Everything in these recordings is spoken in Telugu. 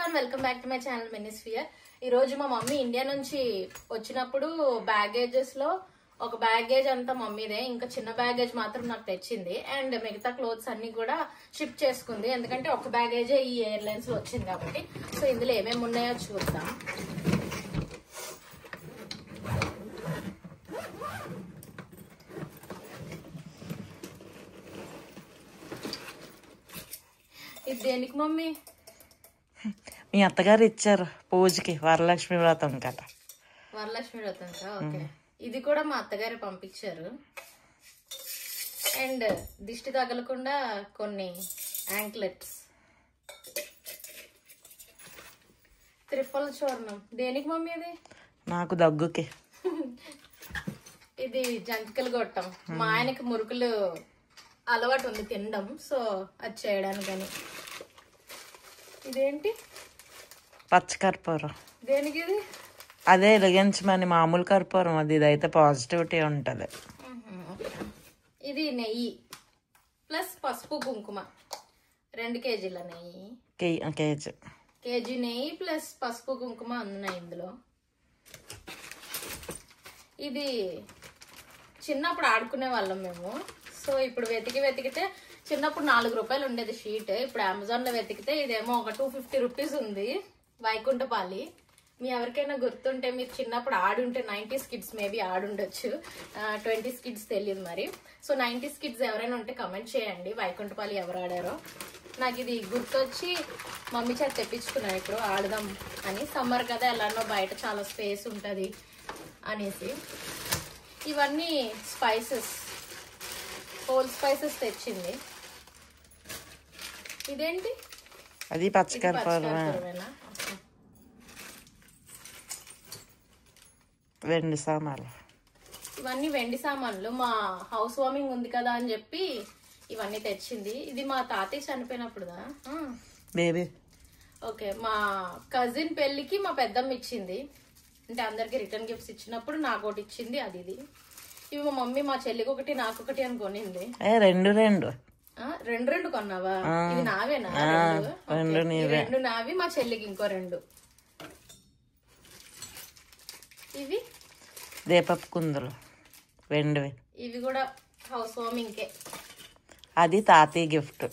Everyone, welcome back to my channel Minisphere. ఈ రోజు మా మమ్మీ ఇండియా నుంచి వచ్చినప్పుడు బ్యాగేజెస్ లో ఒక బ్యాగేజ్ అంతా మమ్మీదే, ఇంకా చిన్న బ్యాగేజ్ మాత్రం నాకు తెచ్చింది. అండ్ మిగతా క్లోత్స్ అన్ని కూడా షిప్ చేసుకుంది, ఎందుకంటే ఒక బ్యాగేజే ఈ ఎయిర్లైన్స్ లో వచ్చింది కాబట్టి. సో ఇందులో ఏమేమి ఉన్నాయో చూద్దాం. ఇది దేనికి మమ్మీ? మీ అత్తగారు ఇచ్చారు పూజకి, వరలక్ష్మి వ్రతం కదా. వరలక్ష్మి వ్రతం కా? ఓకే. ఇది కూడా మా అత్తగారు పంపించారు. అండ్ దిష్టి తగలకుండా కొన్ని యాంక్లెట్స్. త్రిఫల్ చూర్ణం దేనికి మమ్మీ? అది నాకు దగ్గుకి. ఇది జంతికలు గొట్టం. మా ఆయనకి మురుకులు అలవాటు ఉంది తినడం, సో అది చేయడానికని. ఇదేంటి? పచ్చకర్పూరం. దేనికి ఇది? అదే వెలిగించమని మామూలు కర్పూరం అది, ఇదైతే పాజిటివిటీ ఉంటది. ఇది నెయ్యి ప్లస్ పసుపు కుంకుమ. 2 కేజీల నెయ్యి, కేజీ నెయ్యి ప్లస్ పసుపు కుంకుమ ఉన్నాయి ఇందులో. ఇది చిన్నప్పుడు ఆడుకునే వాళ్ళం మేము. సో ఇప్పుడు వెతికితే చిన్నప్పుడు 4 రూపాయలు ఉండేది షీట్. ఇప్పుడు అమెజాన్ లో వెతికితే ఇదేమో ఒక 250 రూపీస్ ఉంది. వైకుంఠపాలి. మీ ఎవరికైనా గుర్తుంటే, మీరు చిన్నప్పుడు ఆడుంటే 90s కిడ్స్ మేబీ ఆడుండొచ్చు, 20s కిడ్స్ తెలియదు మరి. సో 90s కిడ్స్ ఎవరైనా ఉంటే కమెంట్ చేయండి వైకుంఠపాలి ఎవరు ఆడారో. నాకు ఇది గుర్తొచ్చి మమ్మీ చేత తెప్పించుకున్నాను ఇప్పుడు ఆడదాం అని. సమ్మర్ కదా, ఎలానో బయట చాలా స్పేస్ ఉంటుంది అనేసి. ఇవన్నీ స్పైసెస్, హోల్ స్పైసెస్ తెచ్చింది. ఇదేంటి? అది పచ్చకర్పూరం. వెండి సామాన్లు. ఇవన్నీ వెండి సామాన్లు. మా హౌస్ వార్మింగ్ ఉంది కదా అని చెప్పి ఇవన్నీ తెచ్చింది. ఇది మా తాతయ్య చనిపోయినప్పుడుదా బేబీ. ఓకే. మా కజిన్ పెళ్లికి మా పెద్దమ్మ ఇచ్చింది, అంటే అందరికి రిటర్న్ గిఫ్ట్స్ ఇచ్చినప్పుడు నాకు ఒకటి ఇచ్చింది. అది ఇది. ఇవి మా మమ్మీ మా చెల్లికి ఒకటి నాకొకటి అని కొనింది. రెండు కొన్నావా? ఇవి నావేనా? రెండు నావి, మా చెల్లికి ఇంకో 2. ఇవి దీపపు కుందులు వెండివి. ఇవి కూడా హౌస్ వార్మింగ్కే. అది తాతయ్య గిఫ్ట్.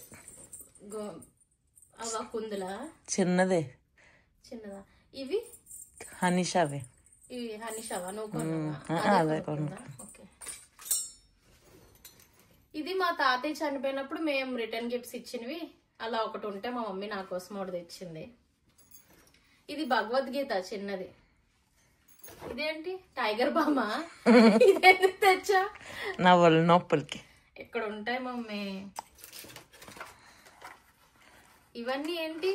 అవా కుందులా? చిన్నదా? ఇవి హనీషావి. ఇవి హనీషావా? నువ్వు కొన్నావా? అదే కొన్నా. ఓకే. ఇది మా తాతయ్య చనిపోయినప్పుడు మేము రిటర్న్ గిఫ్ట్స్ ఇచ్చినవి. అలా ఒకటి ఉంటే మా మమ్మీ నా కోసం ఒకటి తెచ్చింది. ఇది భగవద్గీత చిన్నది. ఇదేంటి? టైగర్ బామా. ఇదేంటి తెచ్చా? నా ఒళ్ళు నొప్పులకి ఇక్కడ ఉంటాయి మమ్మీ. ఇవన్నీ ఏంటి?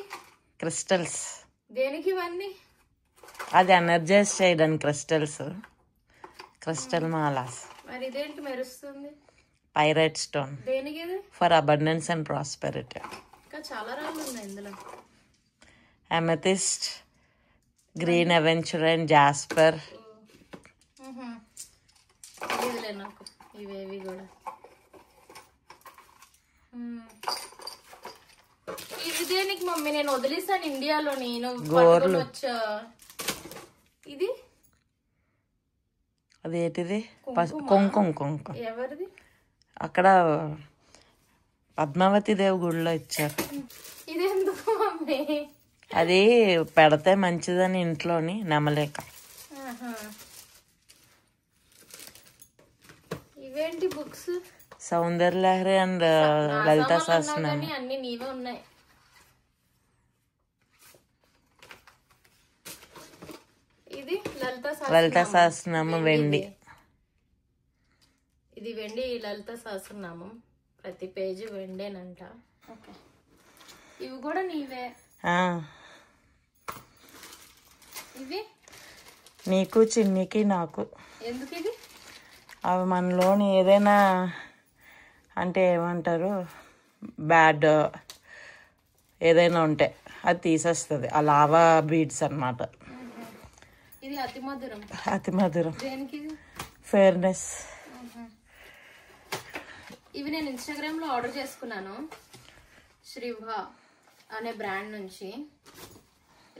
క్రిస్టల్స్. దేనికి ఇవన్నీ? అది ఎనర్జైజ్ చేయడానికి క్రిస్టల్స్, క్రిస్టల్ మాలాస్. మరి ఇదేంటి మెరుస్తుంది? Pyrite stone. దేనికి ఇది? For abundance and prosperity. ఇంకా చాలా రాళ్ళు ఉన్నాయి ఇందులో. Amethyst, green aventurine, jasper. ఇదిలే నాకు ఇవేవి కూడా. ఇది దేనికి మమ్మీ? నేను వదిలేసాను ఇండియాలో, నేను పట్టుకొని వచ్చా. ఇది అదేంటిది? కుంకుమ. ఎవరిది? అక్కడ పద్మావతి దేవి గుడిలో ఇచ్చారు. ఇది ఎందుకు మమ్మీ? అది పెడితే మంచిదని ఇంట్లోని నమ్మలేక. ఇవేంటి బుక్స్? సౌందర్యలహరి అండ్ లలితా సహస్రనామం. అన్ని నీవే ఉన్నాయి. ఇది లలితా సహస్రనామం వెండి. ఇది వెండి లలితా సహస్రనామం. ప్రతి పేజీ వెండేనంట. ఓకే. ఇవి కూడా నీవే. ఇవి నీకు, చిన్నికి, నాకు. ఎందుకు ఇది? అవి మనలోని ఏదైనా అంటే ఏమంటారు, బ్యాడ్ ఏదైనా ఉంటే అది తీసేస్తుంది. ఆ లావా బీడ్స్ అన్నమాట. ఇది అతి మధురం. అతి మధురం. దేనికి? ఫేర్నెస్. ఇవి నేను ఇన్స్టాగ్రామ్ లో ఆర్డర్ చేసుకున్నాను, శ్రీభ అనే బ్రాండ్ నుంచి.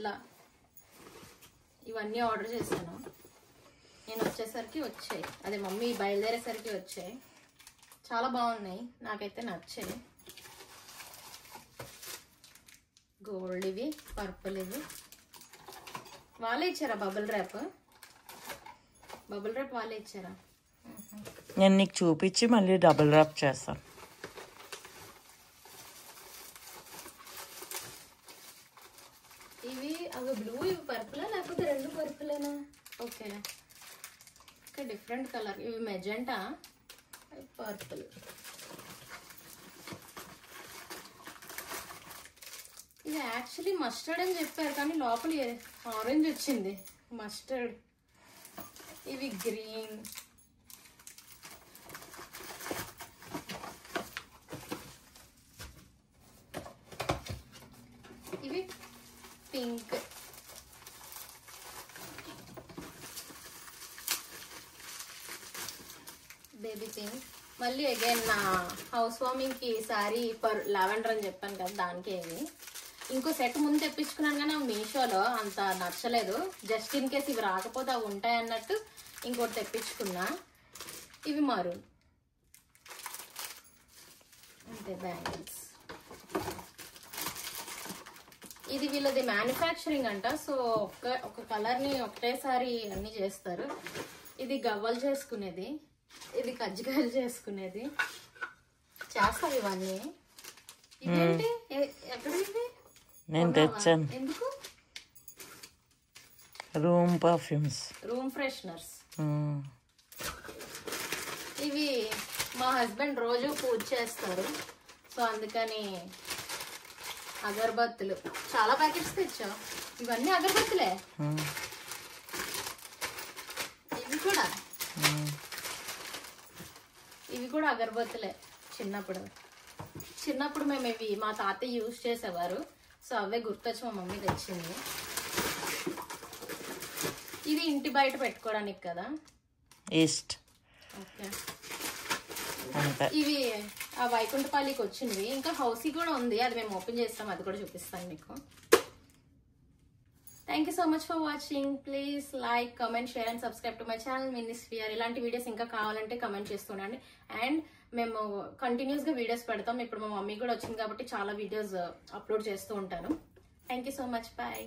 ఇలా ఇవన్నీ ఆర్డర్ చేశాను. నేను వచ్చేసరికి వచ్చాయి, అదే మమ్మీ బయలుదేరేసరికి వచ్చాయి. చాలా బాగున్నాయి, నాకైతే నచ్చాయి. గోల్డ్ ఇవి, పర్పుల్ ఇవి. వాళ్ళే ఇచ్చారా బబుల్ ర్యాప్? బబుల్ ర్యాప్ వాళ్ళే ఇచ్చారా? నేను నీకు చూపించి మళ్ళీ డబుల్ ర్యాప్ చేస్తాను. ఇవి అవి బ్లూ, ఇవి పర్పులా లేకపోతే రెండు పర్పులేనా? Okay, okay, different colour. ఇవి మెజెంటా, పర్పుల్. ఇది యాక్చువల్లీ మస్టర్డ్ అని చెప్పారు, కానీ లోపల ఆరెంజ్ వచ్చింది. మస్టర్డ్. ఇవి గ్రీన్. ఇవి పింక్. Baby pink. మళ్ళీ అగైన్ నా హౌస్ వార్మింగ్ కి శారీ లావెండర్ అని చెప్పాను కదా, దానికి ఇవి. ఇంకో సెట్ ముందు తెప్పించుకున్నాను కానీ అవి మీషోలో అంత నచ్చలేదు. జస్ట్ ఇన్ కేస్ ఇవి రాకపోతే అవి ఉంటాయి అన్నట్టు ఇంకోటి తెప్పించుకున్నా. ఇవి మరూన్. అంతే బ్యాంగిల్స్. ఇది వీళ్ళది మ్యానుఫ్యాక్చరింగ్ అంట, సో ఒక కలర్ని ఒకటేసారి అన్ని చేస్తారు. ఇది గవ్వలు చేసుకునేది, ఇది కజ్జికాయలు చేసుకునేది. చేస్తారు ఇవన్నీ. ఇదేంటి, ఎక్కడ ఇది? నేను తెచ్చాను. ఎందుకు? Room perfumes, room fresheners. ఇవి మా హస్బెండ్ రోజు పూజ చేస్తారు, సో అందుకని అగరబత్తులు చాలా ప్యాకెట్స్ తెచ్చావు. ఇవన్నీ అగరబత్తులే. ఇవి కూడా అగరబత్తులే. చిన్నప్పుడు మేము ఇవి మా తాతయ్య యూజ్ చేసేవారు, సో అవే గుర్తొచ్చి మా మమ్మీ తెచ్చింది. ఇది ఇంటి బయట పెట్టుకోవడానికి కదా. ఈస్ట్. ఓకే. ఇవి ఆ వైకుంఠపాలికి వచ్చినవి. ఇంకా హౌసీ కూడా ఉంది, అది మేము ఓపెన్ చేస్తాం, అది కూడా చూపిస్తాను మీకు. Thank you so much for watching. Please like, comment, share and subscribe to my channel Minisphere. ఇలాంటి వీడియోస్ ఇంకా కావాలంటే కమెంట్ చేస్తుండండి. అండ్ మేము కంటిన్యూస్ గా వీడియోస్ పెడతాం. ఇప్పుడు మా మమ్మీ కూడా వచ్చింది కాబట్టి చాలా వీడియోస్ అప్లోడ్ చేస్తూ ఉంటాను. Thank you so much. Bye.